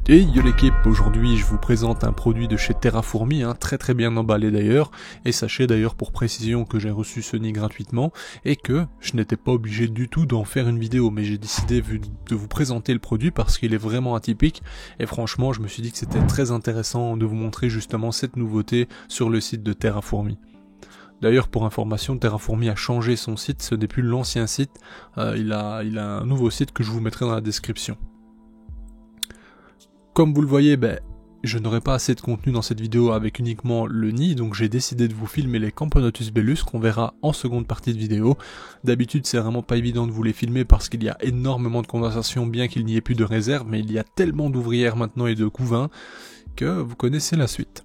Et yo l'équipe, aujourd'hui je vous présente un produit de chez Terrafourmi, très bien emballé d'ailleurs, et sachez d'ailleurs pour précision que j'ai reçu ce nid gratuitement, et que je n'étais pas obligé du tout d'en faire une vidéo, mais j'ai décidé de vous présenter le produit parce qu'il est vraiment atypique, et franchement je me suis dit que c'était très intéressant de vous montrer justement cette nouveauté sur le site de Terrafourmi. D'ailleurs, pour information, Terrafourmi a changé son site, ce n'est plus l'ancien site, il a un nouveau site que je vous mettrai dans la description. Comme vous le voyez, je n'aurai pas assez de contenu dans cette vidéo avec uniquement le nid, donc j'ai décidé de vous filmer les Camponotus bellus qu'on verra en seconde partie de vidéo. D'habitude, c'est vraiment pas évident de vous les filmer parce qu'il y a énormément de condensations, bien qu'il n'y ait plus de réserve, mais il y a tellement d'ouvrières maintenant et de couvains que vous connaissez la suite.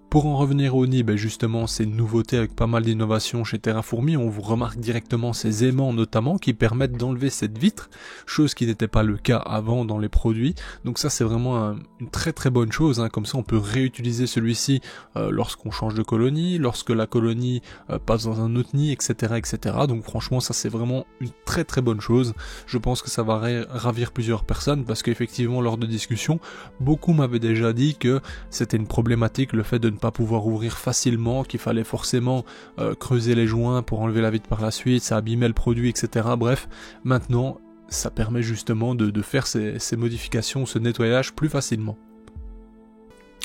Pour en revenir au nid, justement c'est une nouveauté avec pas mal d'innovations chez Terrafourmi, on vous remarque directement ces aimants notamment qui permettent d'enlever cette vitre, chose qui n'était pas le cas avant dans les produits, donc ça c'est vraiment une très bonne chose, comme ça on peut réutiliser celui-ci lorsqu'on change de colonie, lorsque la colonie passe dans un autre nid, etc. Donc franchement ça c'est vraiment une très bonne chose, je pense que ça va ravir plusieurs personnes parce qu'effectivement lors de discussions, beaucoup m'avaient déjà dit que c'était une problématique le fait de ne pas pouvoir ouvrir facilement, qu'il fallait forcément creuser les joints pour enlever la vitre par la suite, ça abîmait le produit, etc. Bref, maintenant, ça permet justement de faire ces modifications, ce nettoyage plus facilement.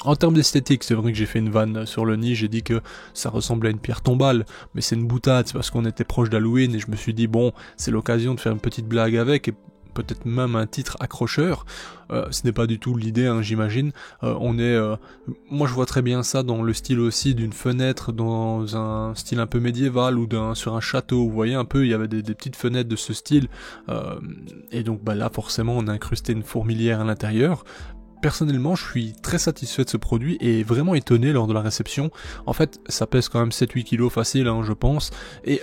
En termes d'esthétique, c'est vrai que j'ai fait une vanne sur le nid, j'ai dit que ça ressemblait à une pierre tombale, mais c'est une boutade, c'est parce qu'on était proche d'Halloween et je me suis dit bon, c'est l'occasion de faire une petite blague avec et peut-être même un titre accrocheur. Ce n'est pas du tout l'idée, j'imagine. Moi je vois très bien ça dans le style aussi d'une fenêtre dans un style un peu médiéval ou sur un château. Vous voyez un peu, il y avait des petites fenêtres de ce style. Et donc là forcément on a incrusté une fourmilière à l'intérieur. Personnellement, je suis très satisfait de ce produit et vraiment étonné lors de la réception. En fait, ça pèse quand même 7-8 kg facile, je pense. Et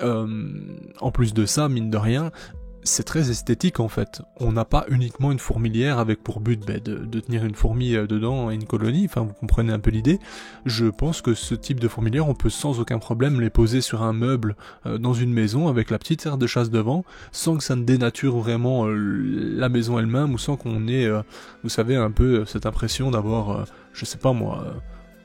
en plus de ça, mine de rien, c'est très esthétique en fait. On n'a pas uniquement une fourmilière avec pour but de tenir une fourmi dedans et une colonie, enfin vous comprenez un peu l'idée. Je pense que ce type de fourmilière, on peut sans aucun problème les poser sur un meuble dans une maison avec la petite serre de chasse devant, sans que ça ne dénature vraiment la maison elle-même, ou sans qu'on ait, vous savez, un peu cette impression d'avoir, je sais pas moi,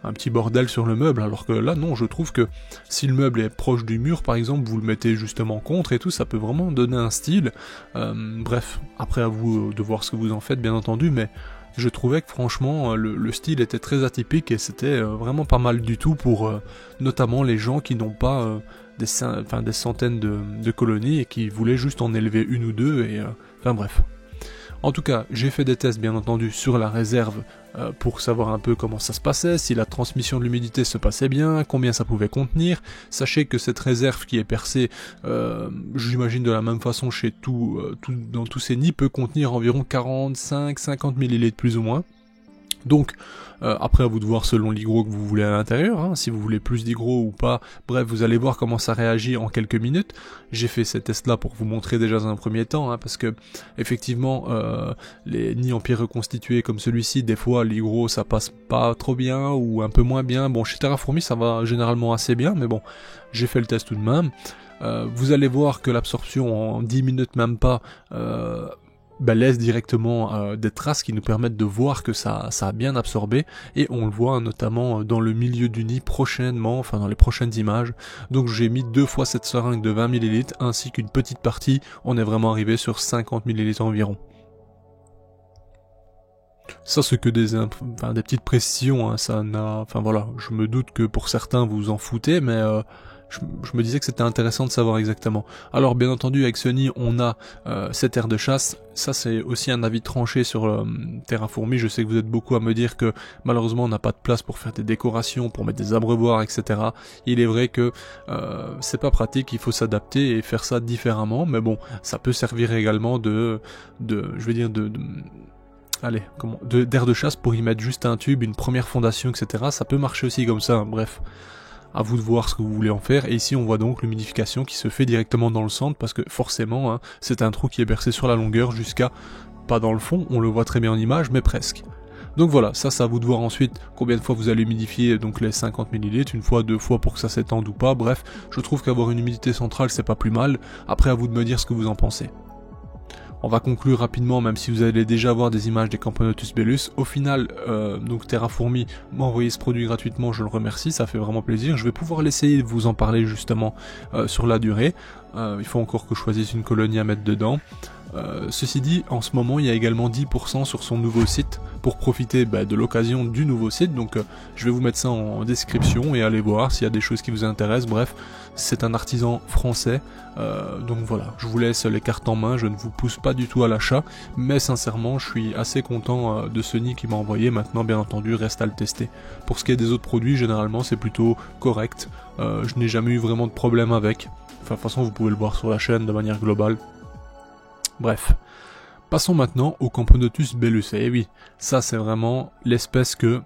un petit bordel sur le meuble, alors que là non, je trouve que si le meuble est proche du mur par exemple, vous le mettez justement contre et tout, ça peut vraiment donner un style. Bref, après à vous de voir ce que vous en faites bien entendu, mais je trouvais que franchement le style était très atypique et c'était vraiment pas mal du tout pour notamment les gens qui n'ont pas des centaines de colonies et qui voulaient juste en élever une ou deux et enfin bref. En tout cas, j'ai fait des tests bien entendu sur la réserve pour savoir un peu comment ça se passait, si la transmission de l'humidité se passait bien, combien ça pouvait contenir. Sachez que cette réserve qui est percée, j'imagine de la même façon chez dans tous ces nids, peut contenir environ 45-50 ml plus ou moins. Donc après à vous de voir selon l'hygro que vous voulez à l'intérieur, si vous voulez plus d'hygro ou pas, bref vous allez voir comment ça réagit en quelques minutes. J'ai fait ces tests là pour vous montrer déjà dans un premier temps, parce que effectivement les nids en pierre reconstituée comme celui-ci, des fois l'hygro ça passe pas trop bien ou un peu moins bien. Bon, chez Terrafourmi ça va généralement assez bien, mais bon, j'ai fait le test tout de même. Vous allez voir que l'absorption en 10 minutes même pas laisse directement des traces qui nous permettent de voir que ça a bien absorbé, et on le voit notamment dans le milieu du nid prochainement, enfin dans les prochaines images. Donc j'ai mis 2 fois cette seringue de 20 ml ainsi qu'une petite partie, on est vraiment arrivé sur 50 ml environ. Ça c'est que des petites précisions, ça n'a, enfin voilà, je me doute que pour certains vous en foutez, mais je me disais que c'était intéressant de savoir exactement. Alors bien entendu avec ce nid on a cette aire de chasse, ça c'est aussi un avis tranché sur Terrafourmi. Je sais que vous êtes beaucoup à me dire que malheureusement on n'a pas de place pour faire des décorations, pour mettre des abreuvoirs, etc. Il est vrai que c'est pas pratique, il faut s'adapter et faire ça différemment, mais bon, ça peut servir également d'air de chasse pour y mettre juste un tube, une première fondation, etc. Ça peut marcher aussi comme ça, bref. À vous de voir ce que vous voulez en faire. Et ici on voit donc l'humidification qui se fait directement dans le centre, parce que forcément c'est un trou qui est percé sur la longueur jusqu'à, pas dans le fond, on le voit très bien en image, mais presque. Donc voilà, ça c'est à vous de voir ensuite combien de fois vous allez humidifier donc les 50 ml, une fois, deux fois pour que ça s'étende ou pas. Bref, je trouve qu'avoir une humidité centrale c'est pas plus mal. Après à vous de me dire ce que vous en pensez. On va conclure rapidement, même si vous allez déjà voir des images des Camponotus bellus. Au final, donc Terrafourmi m'a envoyé ce produit gratuitement, je le remercie, ça fait vraiment plaisir. Je vais pouvoir l'essayer de vous en parler justement sur la durée. Il faut encore que je choisisse une colonie à mettre dedans. Ceci dit, en ce moment, il y a également 10% sur son nouveau site pour profiter de l'occasion du nouveau site. Donc, je vais vous mettre ça en description et allez voir s'il y a des choses qui vous intéressent. Bref, c'est un artisan français. Donc voilà, je vous laisse les cartes en main. Je ne vous pousse pas du tout à l'achat, mais sincèrement, je suis assez content de ce nid qui m'a envoyé. Maintenant, bien entendu, reste à le tester. Pour ce qui est des autres produits, généralement, c'est plutôt correct. Je n'ai jamais eu vraiment de problème avec. Enfin, de toute façon, vous pouvez le voir sur la chaîne de manière globale. Bref, passons maintenant au Camponotus bellus. Et oui, ça c'est vraiment l'espèce que,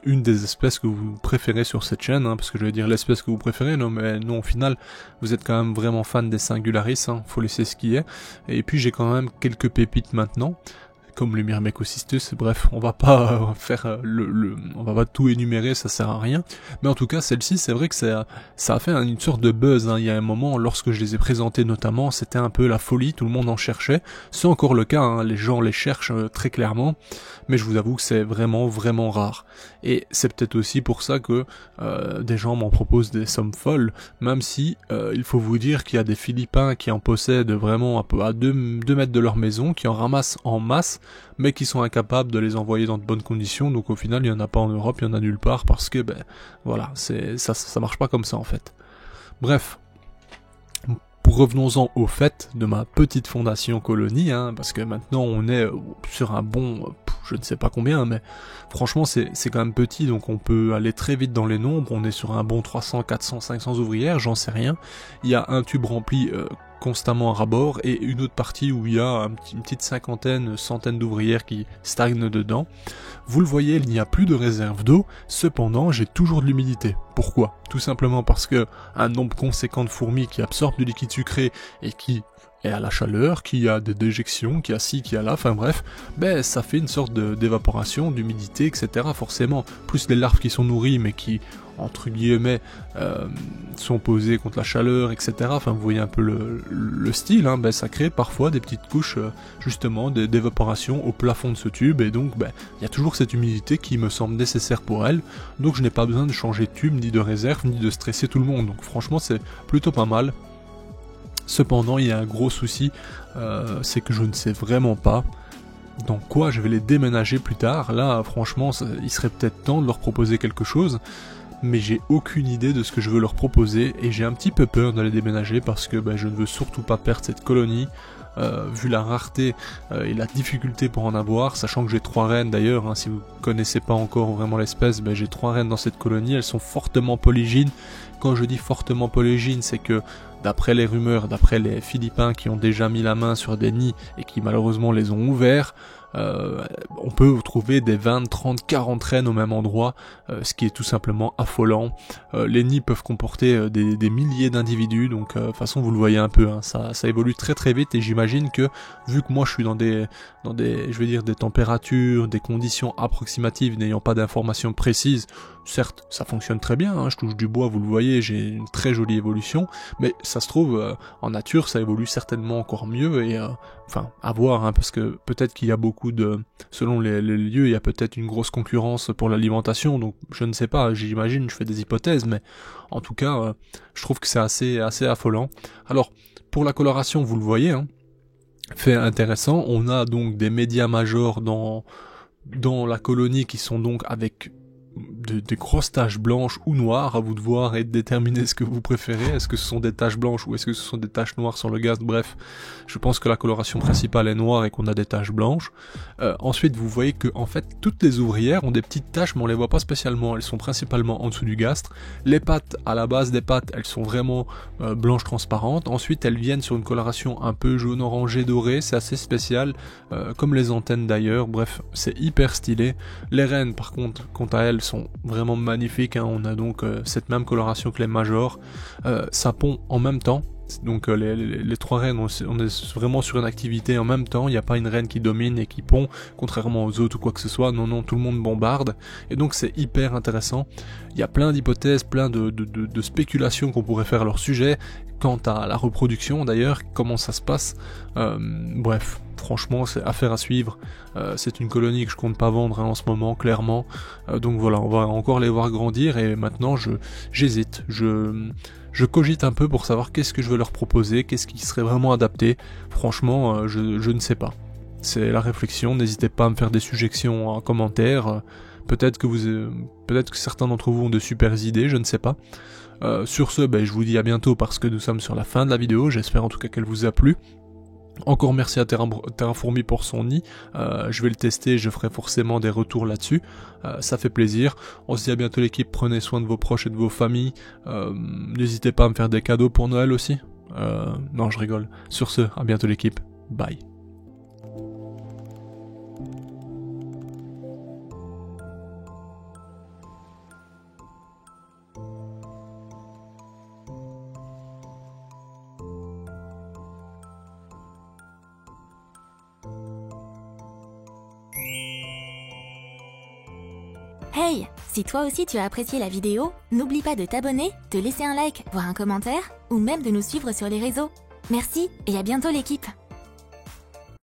une des espèces que vous préférez sur cette chaîne, parce que je vais dire l'espèce que vous préférez, non, mais non, au final, vous êtes quand même vraiment fan des Singularis, faut laisser ce qui est. Et puis j'ai quand même quelques pépites maintenant, comme le Myrmecocystus. Bref, on va pas faire on va pas tout énumérer, ça sert à rien. Mais en tout cas, celle-ci, c'est vrai que ça a fait une sorte de buzz. Il y a un moment, lorsque je les ai présentés notamment, c'était un peu la folie, tout le monde en cherchait. C'est encore le cas, les gens les cherchent très clairement. Mais je vous avoue que c'est vraiment, vraiment rare. Et c'est peut-être aussi pour ça que des gens m'en proposent des sommes folles, même si il faut vous dire qu'il y a des Philippins qui en possèdent vraiment un peu à 2 mètres de leur maison, qui en ramassent en masse, mais qui sont incapables de les envoyer dans de bonnes conditions. Donc au final, il n'y en a pas en Europe, il y en a nulle part, parce que voilà, ça marche pas comme ça en fait. Bref. Revenons-en au fait de ma petite fondation colonie, parce que maintenant on est sur un bon, je ne sais pas combien, mais franchement c'est quand même petit, donc on peut aller très vite dans les nombres. On est sur un bon 300, 400, 500 ouvrières, j'en sais rien. Il y a un tube rempli constamment à ras-bord et une autre partie où il y a une petite cinquantaine, centaine d'ouvrières qui stagnent dedans. Vous le voyez, il n'y a plus de réserve d'eau, cependant j'ai toujours de l'humidité. Pourquoi? Tout simplement parce que un nombre conséquent de fourmis qui absorbent du liquide sucré et qui est à la chaleur, qui a des déjections, qui a ci, qui a là, enfin bref, ça fait une sorte d'évaporation, d'humidité, etc. Forcément, plus les larves qui sont nourries mais qui, entre guillemets, sont posées contre la chaleur, etc. Enfin, vous voyez un peu le style, ça crée parfois des petites couches, justement, d'évaporation au plafond de ce tube, et donc, il y a toujours cette humidité qui me semble nécessaire pour elle, donc je n'ai pas besoin de changer de tube, ni de réserve, ni de stresser tout le monde, donc franchement, c'est plutôt pas mal. Cependant, il y a un gros souci, c'est que je ne sais vraiment pas dans quoi je vais les déménager plus tard. Là, franchement, il serait peut-être temps de leur proposer quelque chose, mais j'ai aucune idée de ce que je veux leur proposer, et j'ai un petit peu peur de les déménager parce que je ne veux surtout pas perdre cette colonie. Vu la rareté et la difficulté pour en avoir, sachant que j'ai 3 reines d'ailleurs, si vous connaissez pas encore vraiment l'espèce, j'ai 3 reines dans cette colonie, elles sont fortement polygynes. Quand je dis fortement polygynes, c'est que d'après les rumeurs, d'après les Philippins qui ont déjà mis la main sur des nids et qui malheureusement les ont ouverts, on peut trouver des 20, 30, 40 reines au même endroit, ce qui est tout simplement affolant. Les nids peuvent comporter des milliers d'individus, donc de toute façon vous le voyez un peu, ça évolue très très vite, et j'imagine que vu que moi je suis dans des je vais dire des températures, des conditions approximatives, n'ayant pas d'informations précises, certes ça fonctionne très bien, je touche du bois, vous le voyez, j'ai une très jolie évolution, mais ça se trouve en nature ça évolue certainement encore mieux, et à voir, parce que peut-être qu'il y a beaucoup selon les lieux, il y a peut-être une grosse concurrence pour l'alimentation, donc je ne sais pas, j'imagine, je fais des hypothèses, mais en tout cas, je trouve que c'est assez affolant. Alors, pour la coloration, vous le voyez, fait intéressant, on a donc des médias majors dans la colonie qui sont donc avec des grosses taches blanches ou noires, à vous de voir et de déterminer ce que vous préférez. Est-ce que ce sont des taches blanches ou est-ce que ce sont des taches noires sur le gaz? Bref, je pense que la coloration principale est noire et qu'on a des taches blanches. Ensuite, vous voyez que en fait toutes les ouvrières ont des petites taches, mais on les voit pas spécialement. Elles sont principalement en dessous du gastre. Les pattes, à la base des pattes, elles sont vraiment blanches transparentes. Ensuite, elles viennent sur une coloration un peu jaune orangé doré. C'est assez spécial, comme les antennes d'ailleurs. Bref, c'est hyper stylé. Les reines, par contre, quant à elles, sont vraiment magnifiques, on a donc cette même coloration que les majors, ça pond en même temps, Donc les 3 reines, on est vraiment sur une activité en même temps, il n'y a pas une reine qui domine et qui pond, contrairement aux autres ou quoi que ce soit, non, tout le monde bombarde, et donc c'est hyper intéressant. Il y a plein d'hypothèses, plein de spéculations qu'on pourrait faire à leur sujet, quant à la reproduction d'ailleurs, comment ça se passe, bref, franchement c'est affaire à suivre, c'est une colonie que je compte pas vendre en ce moment, clairement, donc voilà, on va encore les voir grandir, et maintenant j'hésite, je cogite un peu pour savoir qu'est-ce que je veux leur proposer, qu'est-ce qui serait vraiment adapté. Franchement, je ne sais pas. C'est la réflexion, n'hésitez pas à me faire des suggestions en commentaire. Peut-être que certains d'entre vous ont de super idées, je ne sais pas. Sur ce, je vous dis à bientôt parce que nous sommes sur la fin de la vidéo, j'espère en tout cas qu'elle vous a plu. Encore merci à Terraformi pour son nid, je vais le tester, je ferai forcément des retours là-dessus, ça fait plaisir. On se dit à bientôt l'équipe, prenez soin de vos proches et de vos familles, n'hésitez pas à me faire des cadeaux pour Noël aussi, non je rigole. Sur ce, à bientôt l'équipe, bye. Hey, si toi aussi tu as apprécié la vidéo, n'oublie pas de t'abonner, de laisser un like, voire un commentaire, ou même de nous suivre sur les réseaux. Merci et à bientôt l'équipe.